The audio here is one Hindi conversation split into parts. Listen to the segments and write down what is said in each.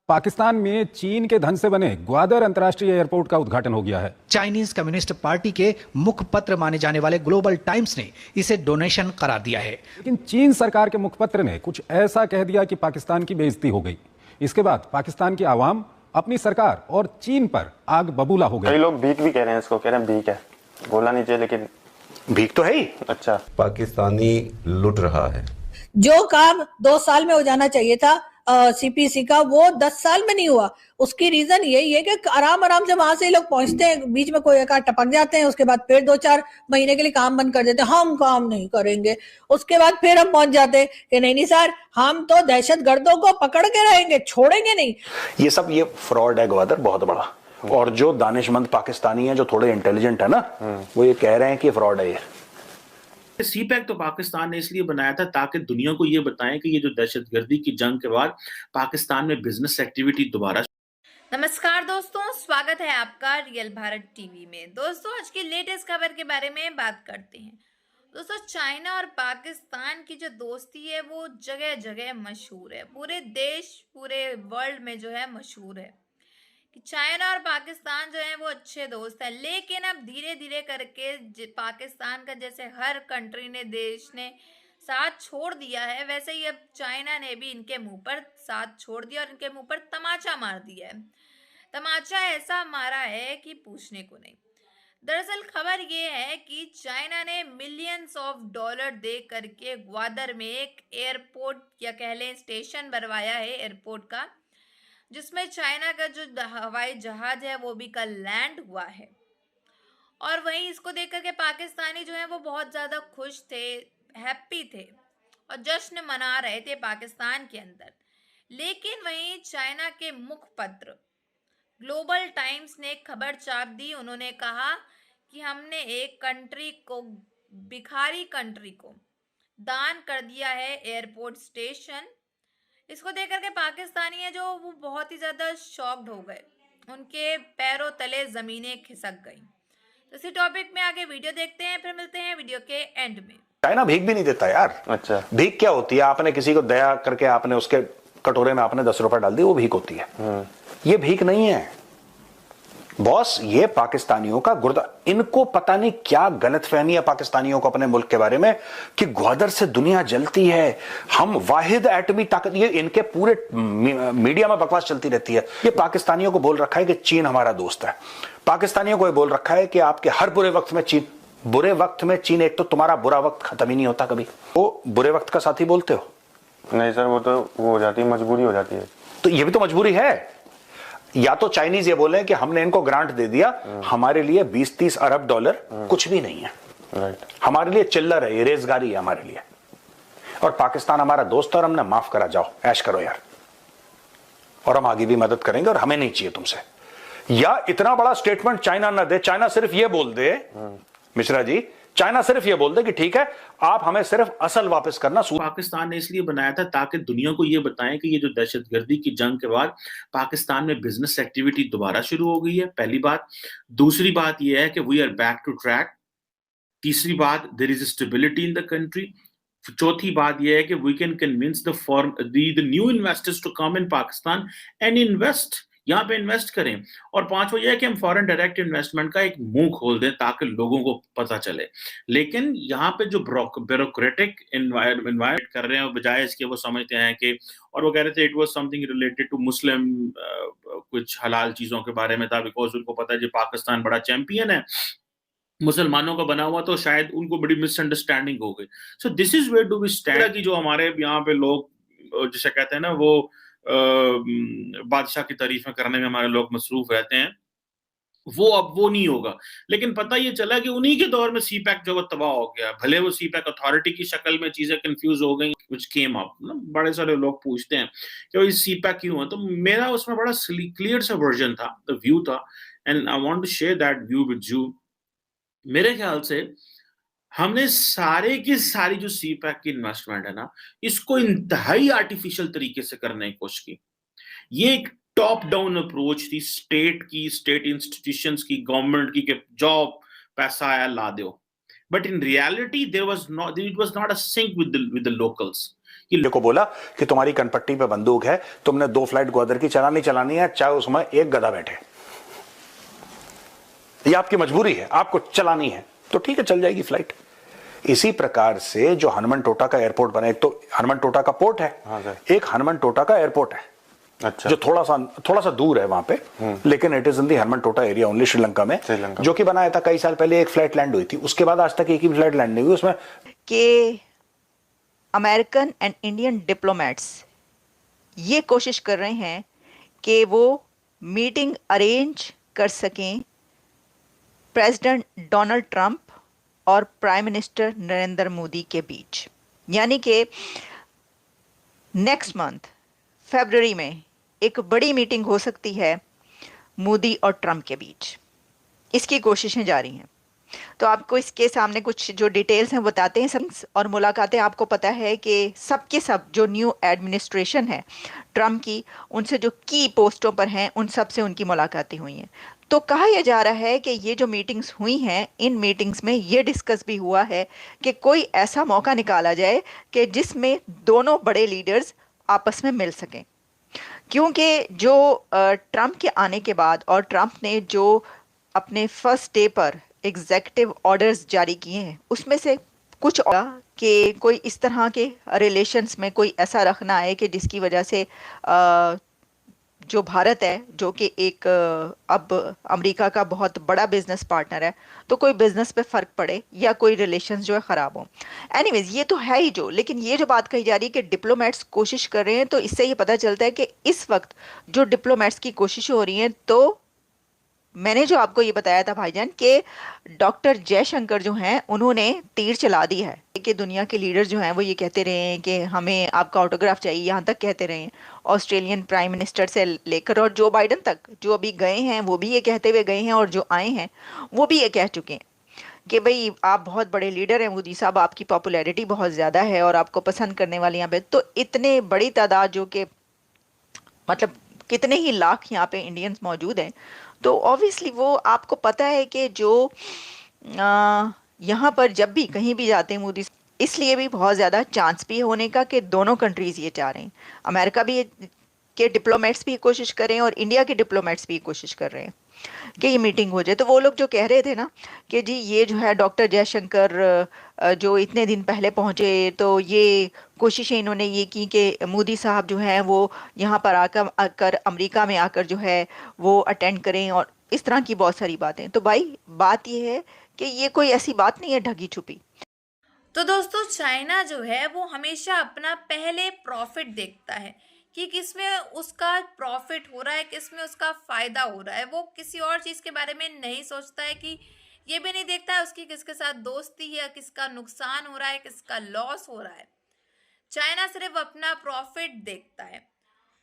पाकिस्तान में चीन के धन से बने ग्वादर अंतर्राष्ट्रीय एयरपोर्ट का उद्घाटन हो गया है। चाइनीज कम्युनिस्ट पार्टी के मुखपत्र माने जाने वाले ग्लोबल टाइम्स ने इसे डोनेशन करार दिया है। लेकिन चीन सरकार के मुखपत्र ने कुछ ऐसा कह दिया कि पाकिस्तान की बेइज्जती हो गई। इसके बाद पाकिस्तान की आवाम अपनी सरकार और चीन पर आग बबूला हो गई। कई लोग भीख भी कह रहे हैं, इसको कह रहे हैं भीख है, बोलना नहीं चाहिए लेकिन भीख तो है ही। अच्छा, पाकिस्तानी लुट रहा है। जो काम 2 साल में हो जाना चाहिए था सीपीसी का, वो 10 साल में नहीं हुआ। उसकी रीजन यही है कि आराम आराम से वहां से लोग पहुंचते हैं, बीच में कोई एक आध टपक जाते हैं, उसके बाद फिर 2-4 महीने के लिए काम बंद कर देते हैं, हम काम नहीं करेंगे। उसके बाद फिर हम पहुंच जाते हैं कि नहीं नहीं सर, हम तो दहशतगर्दों को पकड़ के रहेंगे, छोड़ेंगे नहीं। ये फ्रॉड है ग्वादर, बहुत बड़ा। और जो दानिशमंद पाकिस्तानी है, जो थोड़े इंटेलिजेंट है ना, वो ये कह रहे हैं कि फ्रॉड है ये। सीपैक तो पाकिस्तान ने इसलिए बनाया था ताकि दुनिया को ये बताएं कि ये जो दहशतगर्दी की जंग के बाद पाकिस्तान में बिजनेस एक्टिविटी दोबारा। नमस्कार दोस्तों, स्वागत है आपका रियल भारत टीवी में। दोस्तों, आज की लेटेस्ट खबर के बारे में बात करते हैं। दोस्तों, चाइना और पाकिस्तान की जो दोस्ती है वो जगह जगह मशहूर है, पूरे देश पूरे वर्ल्ड में जो है मशहूर है कि चाइना और पाकिस्तान जो है वो अच्छे दोस्त है। लेकिन अब धीरे धीरे करके पाकिस्तान का जैसे हर कंट्री ने, देश ने साथ छोड़ दिया है, वैसे ही अब चाइना ने भी इनके मुंह पर साथ छोड़ दिया और इनके मुंह पर तमाचा मार दिया है। तमाचा ऐसा मारा है कि पूछने को नहीं। दरअसल खबर ये है कि चाइना ने मिलियंस ऑफ डॉलर दे करके ग्वादर में एक एयरपोर्ट या कह लें स्टेशन बनवाया है एयरपोर्ट का, जिसमें चाइना का जो हवाई जहाज है वो भी कल लैंड हुआ है। और वहीं इसको देख करके पाकिस्तानी जो है वो बहुत ज़्यादा खुश थे, हैप्पी थे और जश्न मना रहे थे पाकिस्तान के अंदर। लेकिन वहीं चाइना के मुखपत्र ग्लोबल टाइम्स ने एक खबर छाप दी। उन्होंने कहा कि हमने एक कंट्री को, भिखारी कंट्री को दान कर दिया है एयरपोर्ट स्टेशन। इसको देख करके पाकिस्तानी है जो वो बहुत ही ज्यादा शॉक्ड हो गए, उनके पैरों तले जमीनें खिसक गई। तो इसी टॉपिक में आगे वीडियो देखते हैं, फिर मिलते हैं वीडियो के एंड में। चाइना भीख भी नहीं देता यार। अच्छा, भीख क्या होती है? आपने किसी को दया करके आपने उसके कटोरे में आपने 10 रुपए डाल दिए, वो भीख होती है। ये भीख नहीं है बॉस, ये पाकिस्तानियों का गुर्दा। इनको पता नहीं क्या गलतफहमी है पाकिस्तानियों को अपने मुल्क के बारे में कि ग्वादर से दुनिया जलती है, हम वाहिद एटमी ताकत। ये इनके पूरे मीडिया में बकवास चलती रहती है। ये पाकिस्तानियों को बोल रखा है कि चीन हमारा दोस्त है। पाकिस्तानियों को ये बोल रखा है कि आपके हर बुरे वक्त में चीन, बुरे वक्त में चीन। एक तो तुम्हारा बुरा वक्त खत्म ही नहीं होता कभी। वो बुरे वक्त का साथी बोलते हो? नहीं सर, वो तो वो हो जाती है, मजबूरी हो जाती है। तो ये भी तो मजबूरी है। या तो चाइनीज ये बोले कि हमने इनको ग्रांट दे दिया, हमारे लिए 20-30 अरब डॉलर कुछ भी नहीं है, राइट। हमारे लिए चिल्लर है, ये रेजगारी है हमारे लिए। और पाकिस्तान हमारा दोस्त है और हमने माफ करा, जाओ ऐश करो यार, और हम आगे भी मदद करेंगे और हमें नहीं चाहिए तुमसे। या इतना बड़ा स्टेटमेंट चाइना ना दे, चाइना सिर्फ ये बोल दे, मिश्रा जी, चाइना सिर्फ ये बोल दे कि ठीक है, आप हमें सिर्फ असल वापस करना। पाकिस्तान ने इसलिए बनाया था ताकि दुनिया को ये बताएं कि ये जो दहशतगर्दी की जंग के बाद पाकिस्तान में बिजनेस एक्टिविटी दोबारा शुरू हो गई है, पहली बात। दूसरी बात ये है कि we are back to track. तीसरी बात, there is stability in the country. चौथी बात यह है कि we can convince the new investors to come in Pakistan and invest, यहाँ पे इन्वेस्ट करें। और पांचवा यह है कि हम फॉरेन डायरेक्ट इन्वेस्टमेंट का एक मुंह खोल दें ताकि लोगों को पता चले। लेकिन यहाँ पे जो ब्यूरोक्रेटिक एनवायरनमेंट कर रहे हैं, बजाय इसके वो समझते हैं कि, और वो कह रहे थे it was something related to Muslim, कुछ हलाल चीजों के बारे में था, बिकॉज उनको पता है कि पाकिस्तान बड़ा चैंपियन है मुसलमानों का बना हुआ, तो शायद उनको बड़ी मिसअंडरस्टैंडिंग हो गई। So this is where do we stand कि जो हमारे यहाँ पे लोग जिसे कहते हैं ना, वो बादशाह की तारीफें करने में हमारे लोग मसरूफ रहते हैं, वो अब वो नहीं होगा। लेकिन पता ये चला कि उन्हीं के दौर में सीपैक जो तबाह हो गया। भले वो सीपैक अथॉरिटी की शक्ल में चीजें कंफ्यूज हो गई, व्हिच केम अप ना, बड़े सारे लोग पूछते हैं कि भाई सीपैक क्यों है। तो मेरा उसमें बड़ा क्लियर सा वर्जन था, द व्यू था, and I want to share that view with you. मेरे ख्याल से हमने सारे की सारी जो सीपैक की इन्वेस्टमेंट है ना, इसको इंतहाई आर्टिफिशियल तरीके से करने की कोशिश की। ये एक टॉप डाउन अप्रोच थी, स्टेट की, स्टेट इंस्टीट्यूशंस की, गवर्नमेंट की, कि जॉब पैसा आया ला दो। But in reality there was not, it was not a sync with the locals. कि को बोला कि तुम्हारी कनपट्टी पे बंदूक है, तुमने 2 फ्लाइट ग्वादर की चलानी है, चाहे उसमें एक गधा बैठे। ये आपकी मजबूरी है, आपको चलानी है तो ठीक है, चल जाएगी फ्लाइट। इसी प्रकार से जो हनुमान टोटा का एयरपोर्ट बना, एक तो हनुमान टोटा का पोर्ट है, एक हनुमान टोटा का एयरपोर्ट है, अच्छा, जो थोड़ा सा दूर है वहां पे, लेकिन it is in the Hanuman Tota area only, Sri Lanka में, जो कि बनाया था कई साल पहले। एक फ्लाइट लैंड हुई थी, उसके बाद आज तक एक ही फ्लाइट लैंड नहीं हुई उसमें। कि अमेरिकन एंड इंडियन डिप्लोमेट्स ये कोशिश कर रहे हैं कि वो मीटिंग अरेंज कर सकें प्रेसिडेंट डोनाल्ड ट्रंप और प्राइम मिनिस्टर नरेंद्र मोदी के बीच, यानी कि नेक्स्ट मंथ फरवरी में एक बड़ी मीटिंग हो सकती है मोदी और ट्रंप के बीच। इसकी कोशिशें जारी हैं। तो आपको इसके सामने कुछ जो डिटेल्स हैं बताते हैं सब, और मुलाकातें आपको पता है कि सबके सब जो न्यू एडमिनिस्ट्रेशन है ट्रंप की, उनसे जो की पोस्टों पर हैं उन सब से उनकी मुलाकातें हुई हैं। तो कहा यह जा रहा है कि ये जो मीटिंग्स हुई हैं, इन मीटिंग्स में ये डिस्कस भी हुआ है कि कोई ऐसा मौका निकाला जाए कि जिसमें दोनों बड़े लीडर्स आपस में मिल सकें। क्योंकि जो ट्रंप के आने के बाद और ट्रंप ने जो अपने फर्स्ट डे पर एग्जेक्टिव ऑर्डर्स जारी किए हैं, उसमें से कुछ कि कोई इस तरह के रिलेशंस में कोई ऐसा रखना है कि जिसकी वजह से जो भारत है, जो कि एक अब अमेरिका का बहुत बड़ा बिजनेस पार्टनर है, तो कोई बिजनेस पे फ़र्क पड़े या कोई रिलेशंस जो है ख़राब हो। एनीवेज ये तो है ही जो, लेकिन ये जो बात कही जा रही है कि डिप्लोमेट्स कोशिश कर रहे हैं, तो इससे ये पता चलता है कि इस वक्त जो डिप्लोमेट्स की कोशिशें हो रही हैं, तो मैंने जो आपको ये बताया था भाईजान कि डॉक्टर जयशंकर जो हैं उन्होंने तीर चला दी है कि दुनिया के लीडर जो हैं वो ये कहते रहे हैं कि हमें आपका ऑटोग्राफ चाहिए, यहाँ तक कहते रहे हैं ऑस्ट्रेलियन प्राइम मिनिस्टर से लेकर और जो बाइडन तक, जो अभी गए हैं वो भी ये कहते हुए गए हैं और जो आए हैं वो भी ये कह चुके हैं कि भाई आप बहुत बड़े लीडर हैं मोदी साहब, आपकी पॉपुलैरिटी बहुत ज़्यादा है और आपको पसंद करने वाले यहाँ पे। तो इतने बड़ी तादाद जो कि मतलब कितने ही लाख यहाँ पे इंडियंस मौजूद हैं, तो ऑब्वियसली वो आपको पता है कि जो यहाँ पर जब भी कहीं भी जाते हैं मोदी, इसलिए भी बहुत ज़्यादा चांस भी होने का कि दोनों कंट्रीज़ ये चाह रहे हैं, अमेरिका भी के डिप्लोमेट्स भी कोशिश कर रहे हैं और इंडिया के डिप्लोमेट्स भी कोशिश कर रहे हैं कि ये मीटिंग हो जाए। तो वो लोग जो कह रहे थे ना कि जी ये जो है डॉक्टर जयशंकर जो इतने दिन पहले पहुंचे, तो ये कोशिशें इन्होंने ये की कि मोदी साहब जो हैं वो यहाँ पर आकर अमेरिका में आकर जो है वो अटेंड करें और इस तरह की बहुत सारी बातें। तो भाई बात ये है कि ये कोई ऐसी बात नहीं है ढकी छुपी। तो दोस्तों चाइना जो है वो हमेशा अपना पहले प्रॉफिट देखता है कि किसमें उसका प्रॉफिट हो रहा है, किसमें उसका फायदा हो रहा है। वो किसी और चीज के बारे में नहीं सोचता है, कि ये भी नहीं देखता है उसकी किसके साथ दोस्ती है, किसका नुकसान हो रहा है, किसका लॉस हो रहा है। चाइना सिर्फ अपना प्रॉफिट देखता है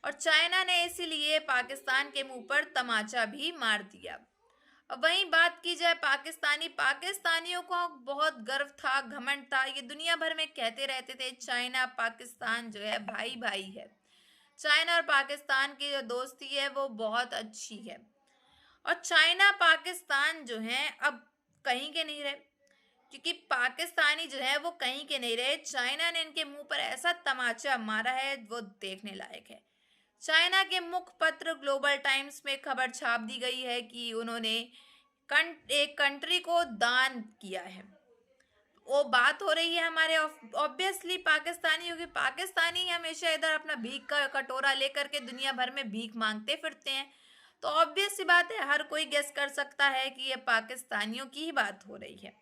और चाइना ने इसीलिए पाकिस्तान के मुंह पर तमाचा भी मार दिया। अब वहीं बात की जाए पाकिस्तानियों को बहुत गर्व था, घमंड था, ये दुनिया भर में कहते रहते थे चाइना पाकिस्तान जो है भाई भाई है, चाइना और पाकिस्तान की जो दोस्ती है वो बहुत अच्छी है। और चाइना पाकिस्तान जो है अब कहीं के नहीं रहे, क्योंकि पाकिस्तानी जो है वो कहीं के नहीं रहे। चाइना ने इनके मुंह पर ऐसा तमाचा मारा है वो देखने लायक है। चाइना के मुखपत्र ग्लोबल टाइम्स में खबर छाप दी गई है कि उन्होंने एक कंट्री को दान किया है। वो बात हो रही है हमारे ऑब्वियसली पाकिस्तानियों की। पाकिस्तानी हमेशा इधर अपना भीख का कटोरा लेकर के दुनिया भर में भीख मांगते फिरते हैं, तो ऑब्वियस सी बात है हर कोई गेस कर सकता है कि ये पाकिस्तानियों की ही बात हो रही है।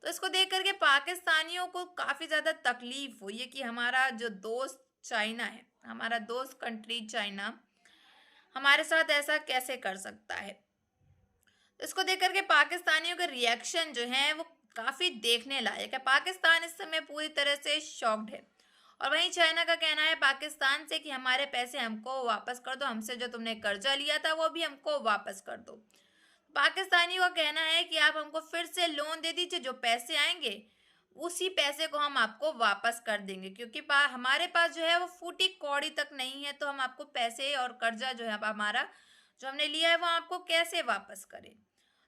तो इसको देख करके पाकिस्तानियों को काफ़ी ज़्यादा तकलीफ हुई है कि हमारा जो दोस्त चाइना है, हमारा दोस्त कंट्री चाइना हमारे साथ ऐसा कैसे कर सकता है। इसको देख करके पाकिस्तानियों के रिएक्शन जो है वो काफ़ी देखने लायक है। पाकिस्तान इस समय पूरी तरह से शॉक्ड है और वहीं चाइना का कहना है पाकिस्तान से कि हमारे पैसे हमको वापस कर दो, हमसे जो तुमने कर्जा लिया था वो भी हमको वापस कर दो। पाकिस्तानियों का कहना है कि आप हमको फिर से लोन दे दीजिए, जो पैसे आएंगे उसी पैसे को हम आपको वापस कर देंगे, क्योंकि हमारे पास जो है वो फूटी कौड़ी तक नहीं है, तो हम आपको पैसे और कर्जा जो है हमारा जो हमने लिया है वो आपको कैसे वापस करें।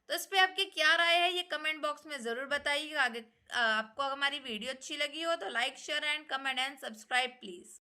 तो इस पे आपकी क्या राय है ये कमेंट बॉक्स में ज़रूर बताइएगा। आगे आपको हमारी वीडियो अच्छी लगी हो तो like share and comment and subscribe please.